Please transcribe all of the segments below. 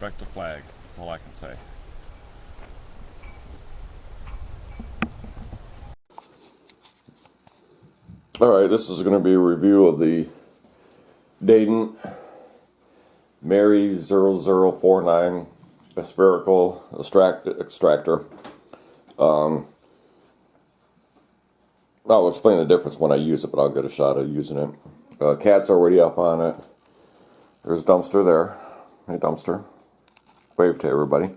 Respect the flag. That's all I can say. Alright, this is going to be a review of the Dadant M00409 spherical extractor. I'll explain the difference when I use it, but I'll get a shot of using it. Cat's already up on it. There's a dumpster there. Hey, dumpster. Wave to everybody.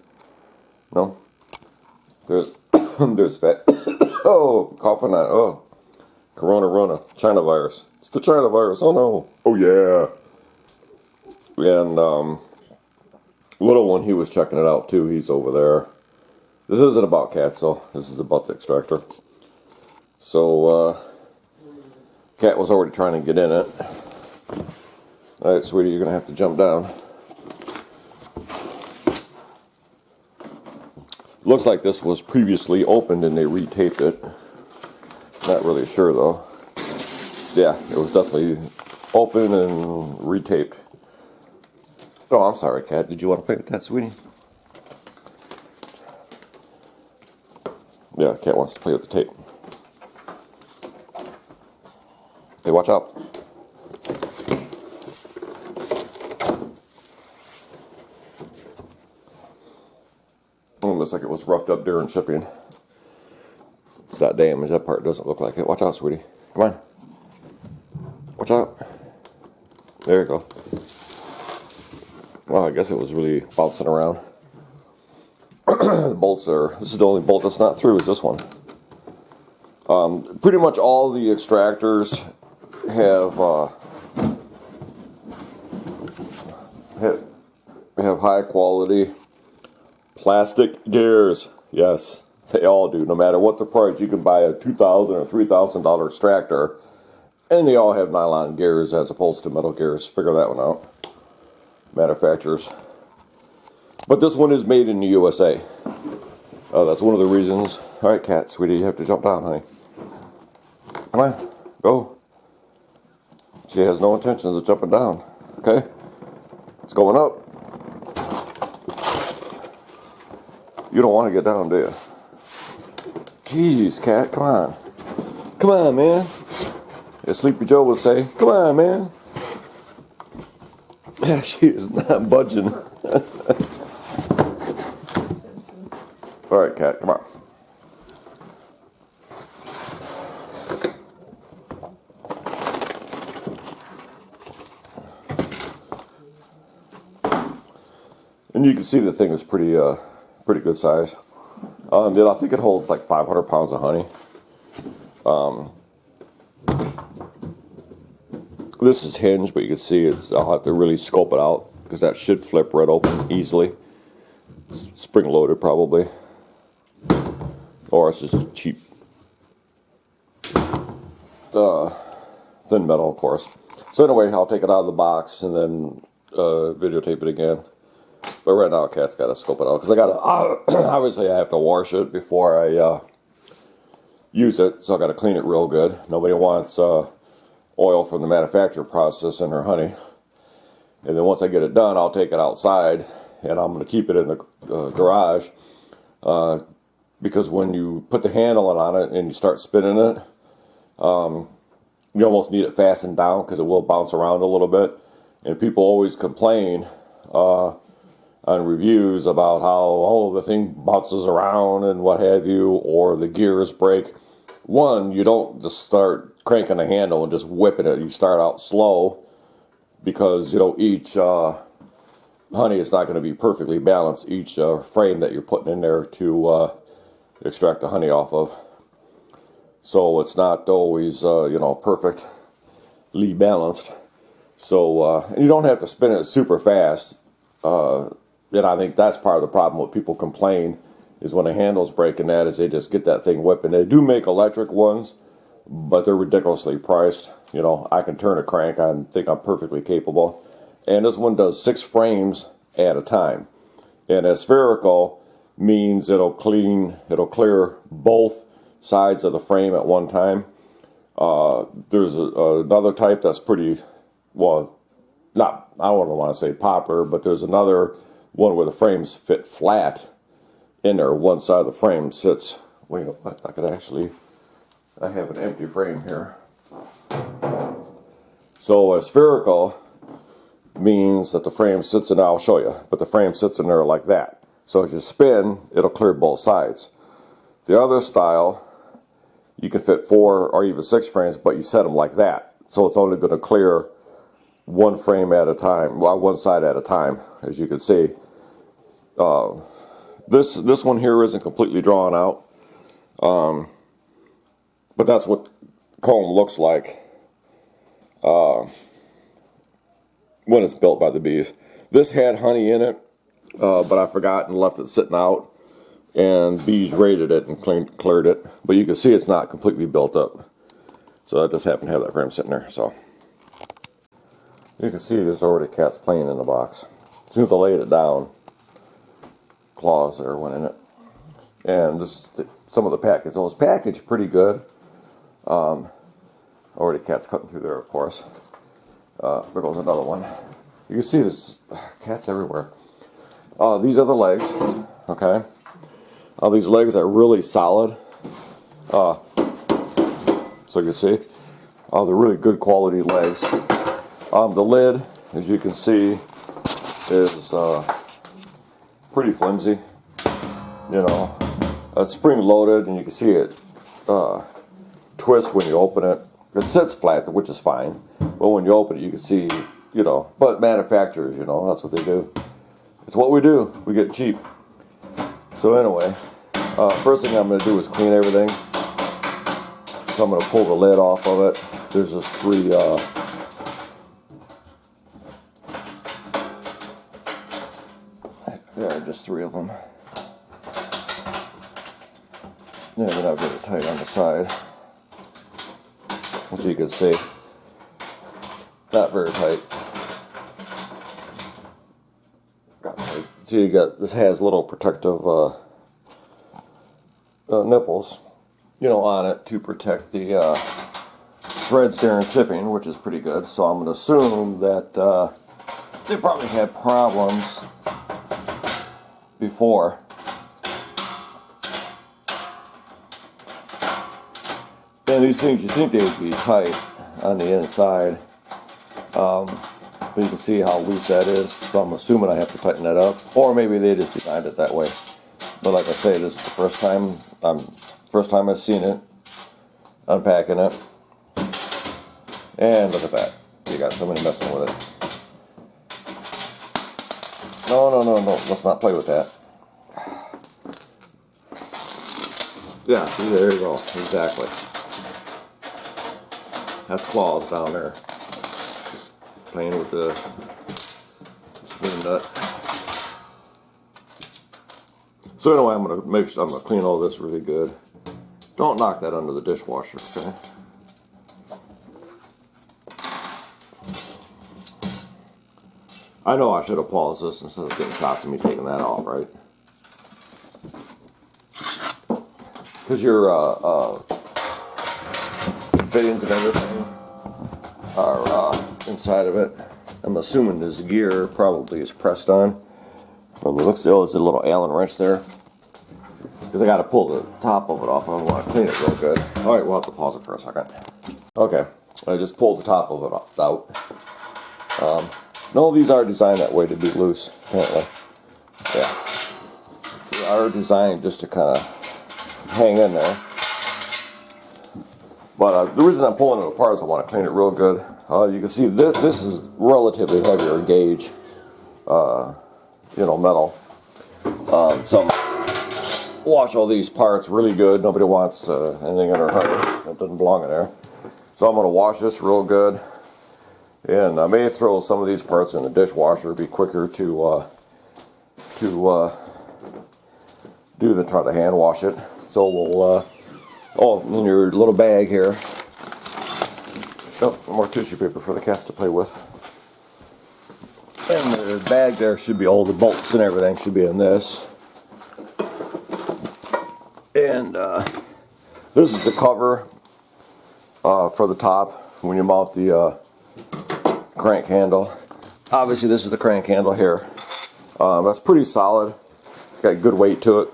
No? There's fat. Oh, coughing on. Oh. Corona, China virus. It's the China virus. Oh no. Oh yeah. And little one, he was checking it out too. He's over there. This isn't about cats though. This is about the extractor. So cat was already trying to get in it. All right, sweetie, you're gonna have to jump down. Looks like this was previously opened and they retaped it. Not really sure though. Yeah, it was definitely open and retaped. Oh, I'm sorry, cat. Did you want to play with that, sweetie? Yeah, cat wants to play with the tape. Hey, watch out. Oh, looks like it was roughed up during shipping. It's not damaged. That part doesn't look like it. Watch out, sweetie. Come on. Watch out. There you go. Well, I guess it was really bouncing around. The bolts are... This is the only bolt that's not through is this one. Pretty much all the extractors have high quality plastic gears. Yes. They all do. No matter what the price, you can buy a $2,000 or $3,000 extractor, and they all have nylon gears as opposed to metal gears. Figure that one out. Manufacturers. But this one is made in the USA. That's one of the reasons. All right, cat, sweetie, you have to jump down, honey. Come on, go. She has no intentions of jumping down. Okay, it's going up. You don't want to get down, do you? Jeez, cat, come on. Come on, man. As Sleepy Joe would say, come on, man. Yeah, she is not budging. Alright, cat, come on. And you can see the thing is pretty good size. I think it holds like 500 pounds of honey. This is hinged, but you can see I'll have to really scope it out because that should flip right open easily. Spring loaded probably, or it's just cheap thin metal, of course. So anyway, I'll take it out of the box and then videotape it again. But right now, cat's got to scope it out because I got to. Obviously, I have to wash it before I use it, so I got to clean it real good. Nobody wants oil from the manufacturer process in their honey. And then once I get it done, I'll take it outside and I'm going to keep it in the garage because when you put the handle on it and you start spinning it, you almost need it fastened down because it will bounce around a little bit. And people always complain on reviews about how, the thing bounces around and what have you, or the gears break. One, you don't just start cranking the handle and just whipping it. You start out slow because, each honey is not going to be perfectly balanced. Each frame that you're putting in there to extract the honey off of. So it's not always, perfectly balanced. So, and you don't have to spin it super fast. And I think that's part of the problem. What people complain is when the handles break and that is they just get that thing whipping. They do make electric ones, but they're ridiculously priced. I can turn a crank. I think I'm perfectly capable. And this one does 6 frames at a time. And a spherical means it'll clear both sides of the frame at one time. There's another type that's pretty, well, I don't want to say popular, but there's another one where the frames fit flat in there. One side of the frame sits, well, you know what, I have an empty frame here. So a spherical means that the frame sits in, I'll show you, but the frame sits in there like that. So as you spin, it'll clear both sides. The other style, you can fit 4 or even 6 frames, but you set them like that. So it's only going to clear one frame at a time, well, one side at a time, as you can see. This one here isn't completely drawn out, but that's what comb looks like when it's built by the bees. This had honey in it, but I forgot and left it sitting out, and bees raided it and cleared it. But you can see it's not completely built up. So I just happen to have that frame sitting there. So you can see there's already cats playing in the box. As soon as I laid it down, claws there went in it. And this is some of the package. Well, it's packaged pretty good. Already cats cutting through there, of course. There goes another one. You can see there's cats everywhere. These are the legs, okay? These legs are really solid. So you can see, they're really good quality legs. The lid, as you can see, is pretty flimsy. You know, it's spring loaded, and you can see it twist when you open it. It sits flat, which is fine, but when you open it, you can see, you know. But manufacturers, you know, that's what they do. It's what we do. We get cheap. So anyway, first thing I'm going to do is clean everything. So I'm going to pull the lid off of it. There's just 3. There are just 3 of them. Yeah, then I'll get it tight on the side. As you can see, not very tight. So you got, this has little protective nipples, you know, on it to protect the threads during shipping, which is pretty good. So I'm going to assume that they probably had problems before. And these things, you think they would be tight on the inside, but you can see how loose that is, so I'm assuming I have to tighten that up, or maybe they just designed it that way. But like I say, this is the first time I've seen it, unpacking it, and look at that, you got somebody messing with it. No, let's not play with that. Yeah, see, there you go, exactly. That's claws down there. Playing with the nut. So anyway, I'm gonna clean all this really good. Don't knock that under the dishwasher, okay? I know I should have paused this instead of getting shots of me taking that off, right? Because your fittings and everything are inside of it. I'm assuming this gear probably is pressed on. From the looks, there's a little Allen wrench there. Because I got to pull the top of it off. I want to clean it real good. Alright, we'll have to pause it for a second. Okay, I just pulled the top of it out. No, these are designed that way to be loose, apparently. Yeah. They are designed just to kind of hang in there. But the reason I'm pulling it apart is I want to clean it real good. You can see this is relatively heavier gauge, you know, metal. So wash all these parts really good. Nobody wants anything in their hair that doesn't belong in there. So I'm going to wash this real good. And I may throw some of these parts in the dishwasher. It'd be quicker to do than try to hand wash it. So we'll, in your little bag here. Oh, more tissue paper for the cats to play with. And the bag there should be, all the bolts and everything should be in this. And this is the cover for the top when you mount the crank handle. Obviously this is the crank handle here. That's pretty solid. Got good weight to it.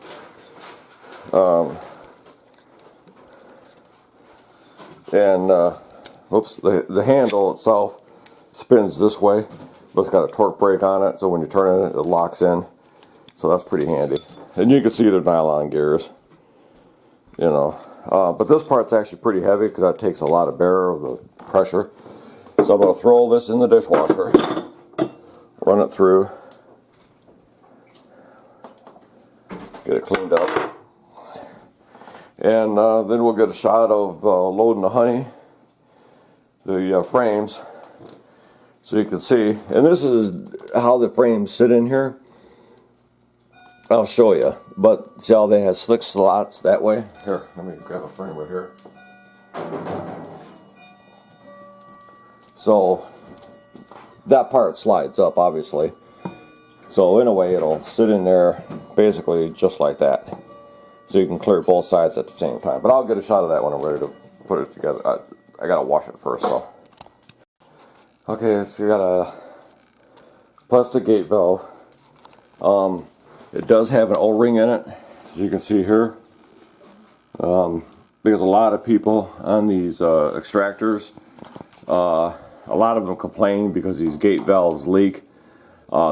Oops, the handle itself spins this way, but it's got a torque brake on it, so when you turn it, it locks in. So that's pretty handy. And you can see they're nylon gears, you know. But this part's actually pretty heavy because that takes a lot of bear of the pressure. So I'm going to throw this in the dishwasher, run it through, get it cleaned up, and then we'll get a shot of loading the honey, the frames, so you can see. And this is how the frames sit in here. I'll show you, but see how they have slick slots that way? Here, let me grab a frame right here. So that part slides up, obviously. So in a way, it'll sit in there basically just like that. So you can clear both sides at the same time. But I'll get a shot of that when I'm ready to put it together. I gotta wash it first, so. Okay, so you got a plastic gate valve. It does have an O-ring in it, as you can see here. Because a lot of people on these extractors, a lot of them complain because these gate valves leak.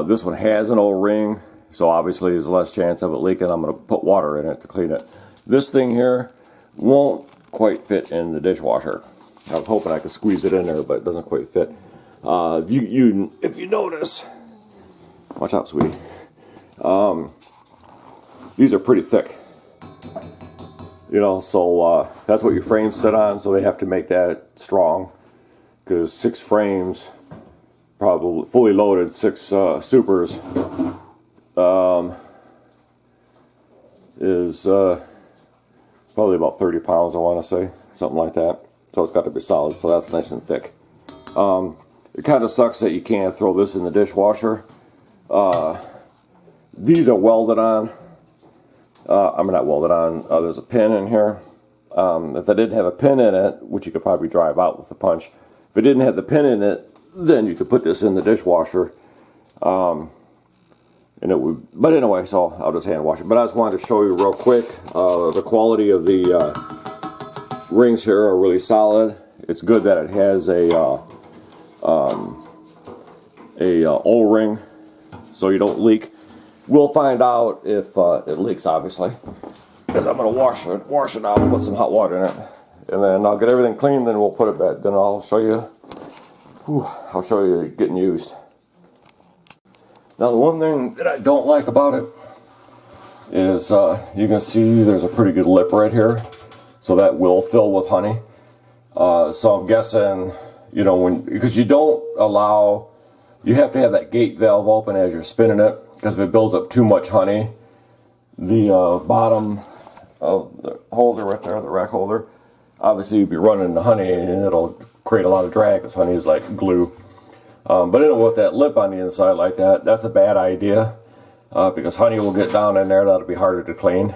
This one has an O-ring, so obviously there's less chance of it leaking. I'm going to put water in it to clean it. This thing here won't quite fit in the dishwasher. I was hoping I could squeeze it in there, but it doesn't quite fit. If you notice, watch out, sweetie. These are pretty thick. You know, so that's what your frames sit on, so they have to make that strong. Because 6 frames, probably fully loaded, 6 supers, is probably about 30 pounds, I want to say. Something like that. So it's got to be solid, so that's nice and thick. It kind of sucks that you can't throw this in the dishwasher. These are welded on. I'm not welded on. There's a pin in here. If I didn't have a pin in it, which you could probably drive out with a punch, if it didn't have the pin in it, then you could put this in the dishwasher. And it would, but anyway, so I'll just hand wash it. But I just wanted to show you real quick, the quality of the rings here are really solid. It's good that it has a O-ring, so you don't leak. We'll find out if it leaks, obviously, because I'm going to wash it out, put some hot water in it, and then I'll get everything clean. Then we'll put it back. Then I'll show you. I'll show you it getting used. Now, the one thing that I don't like about it is you can see there's a pretty good lip right here, so that will fill with honey. So I'm guessing, you know, because you don't allow, you have to have that gate valve open as you're spinning it, because if it builds up too much honey, the bottom of the holder right there, the rack holder, obviously you'd be running the honey and it'll create a lot of drag because honey is like glue. But anyway, with that lip on the inside like that, that's a bad idea because honey will get down in there. That'll be harder to clean.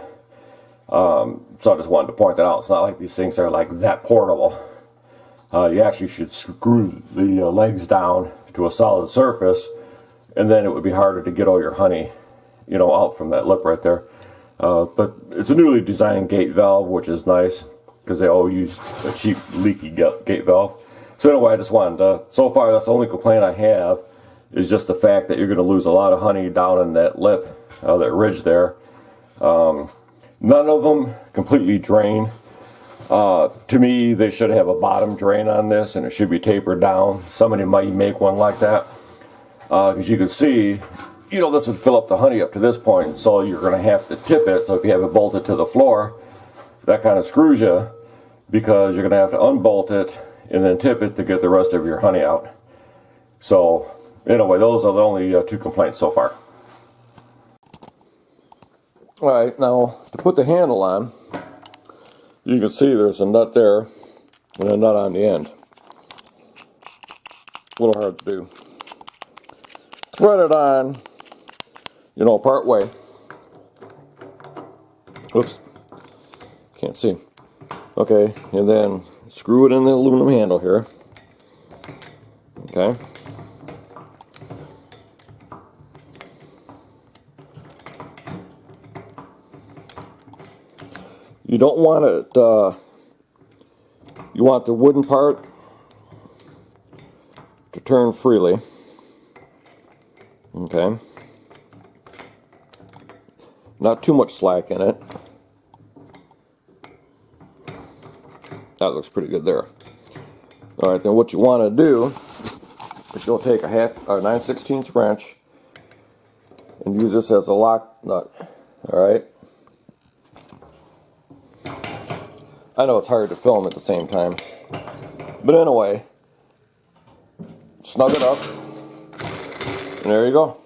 So I just wanted to point that out. It's not like these things are like that portable. You actually should screw the legs down to a solid surface, and then it would be harder to get all your honey, you know, out from that lip right there. But it's a newly designed gate valve, which is nice because they all use a cheap leaky gate valve. So anyway, I just wanted to, so far that's the only complaint I have, is just the fact that you're going to lose a lot of honey down in that lip, that ridge there. None of them completely drain. To me, they should have a bottom drain on this, and it should be tapered down. Somebody might make one like that. Because you can see, you know, this would fill up the honey up to this point, so you're going to have to tip it. So if you have it bolted to the floor, that kind of screws you, because you're going to have to unbolt it and then tip it to get the rest of your honey out. So anyway, those are the only 2 complaints so far. Alright, now to put the handle on, you can see there's a nut there and a nut on the end. A little hard to do. Thread it on, you know, part way. Oops, can't see. Okay, and then screw it in the aluminum handle here. Okay. you don't want it, you want the wooden part to turn freely. Okay. Not too much slack in it. That looks pretty good there. Alright, then what you want to do is you'll take a 9/16 wrench and use this as a lock nut. Alright. I know it's hard to film at the same time. But anyway, snug it up. And there you go.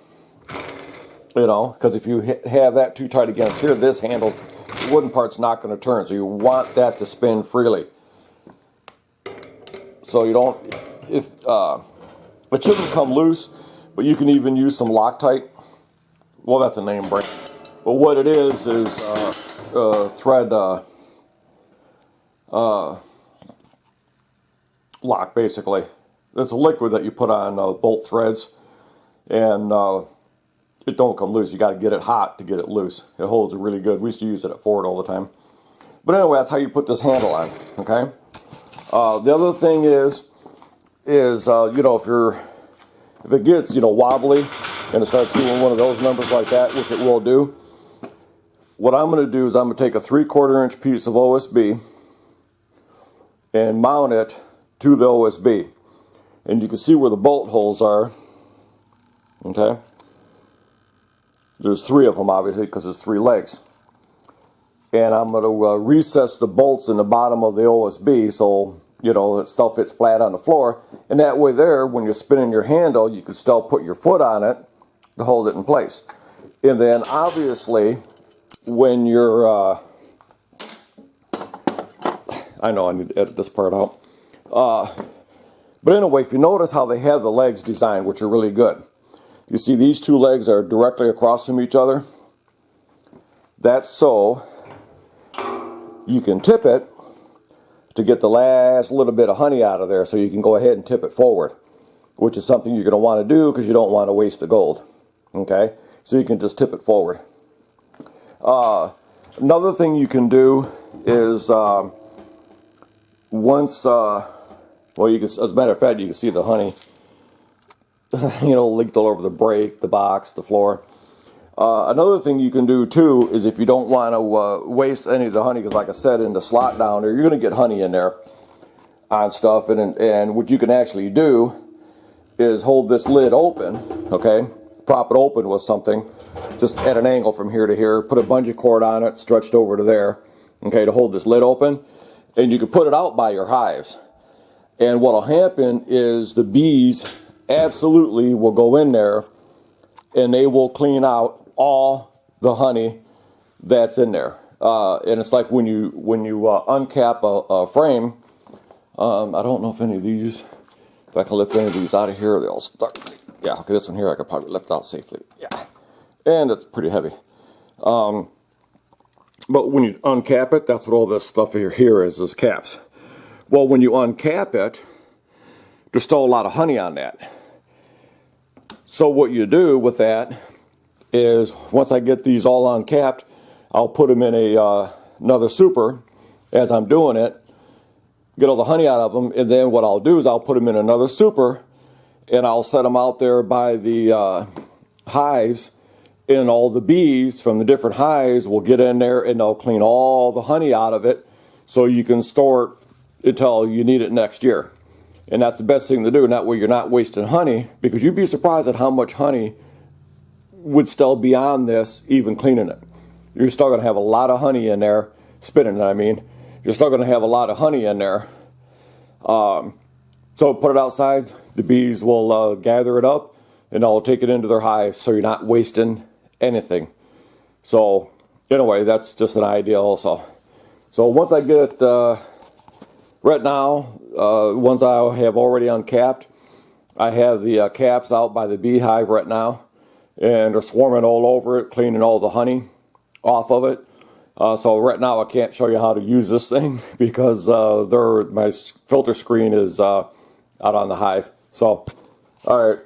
You know, because if you have that too tight against here, this handle, the wooden part's not going to turn. So you want that to spin freely. So you don't, it shouldn't come loose, but you can even use some Loctite. Well, that's a name brand. But what it is thread lock, basically. It's a liquid that you put on bolt threads, and it don't come loose. You got to get it hot to get it loose. It holds really good. We used to use it at Ford all the time. But anyway, that's how you put this handle on. Okay. The other thing is you know, if it gets, you know, wobbly and it starts doing one of those numbers like that, which it will do, what I'm going to do is I'm going to take a 3/4 inch piece of OSB and mount it to the OSB. And you can see where the bolt holes are. Okay. There's 3 of them, obviously, because there's 3 legs. And I'm going to recess the bolts in the bottom of the OSB so, you know, it still fits flat on the floor. And that way there, when you're spinning your handle, you can still put your foot on it to hold it in place. And then, obviously, when you're... I know I need to edit this part out. But anyway, if you notice how they have the legs designed, which are really good. You see these 2 legs are directly across from each other. That's so you can tip it to get the last little bit of honey out of there, so you can go ahead and tip it forward, which is something you're going to want to do because you don't want to waste the gold. Okay, so you can just tip it forward. Another thing you can do is once, well, you can, as a matter of fact, you can see the honey, you know, leaked all over the brake, the box, the floor. Another thing you can do too is if you don't want to waste any of the honey, because like I said, in the slot down there, you're going to get honey in there on stuff, and what you can actually do is hold this lid open, okay, prop it open with something, just at an angle from here to here, put a bungee cord on it, stretched over to there, okay, to hold this lid open, and you can put it out by your hives. And what'll happen is the bees absolutely will go in there and they will clean out all the honey that's in there. And it's like when you uncap a frame. I don't know if any of these, if I can lift any of these out of here, they'll start. Yeah, okay, this one here I could probably lift out safely. Yeah, and it's pretty heavy. But when you uncap it, that's what all this stuff here is caps. Well, when you uncap it, there's still a lot of honey on that. So what you do with that is, once I get these all uncapped, I'll put them in another super as I'm doing it, get all the honey out of them, and then what I'll do is I'll put them in another super, and I'll set them out there by the hives, and all the bees from the different hives will get in there and they'll clean all the honey out of it so you can store it until you need it next year. And that's the best thing to do, and that way you're not wasting honey, because you'd be surprised at how much honey would still be on this, even cleaning it. You're still going to have a lot of honey in there, spinning it, I mean. You're still going to have a lot of honey in there. So put it outside, the bees will gather it up, and they'll take it into their hives, so you're not wasting anything. So anyway, that's just an idea also. So once I get it, right now, once I have already uncapped, I have the caps out by the beehive right now, and they're swarming all over it, cleaning all the honey off of it. So right now I can't show you how to use this thing because my filter screen is out on the hive. So, all right.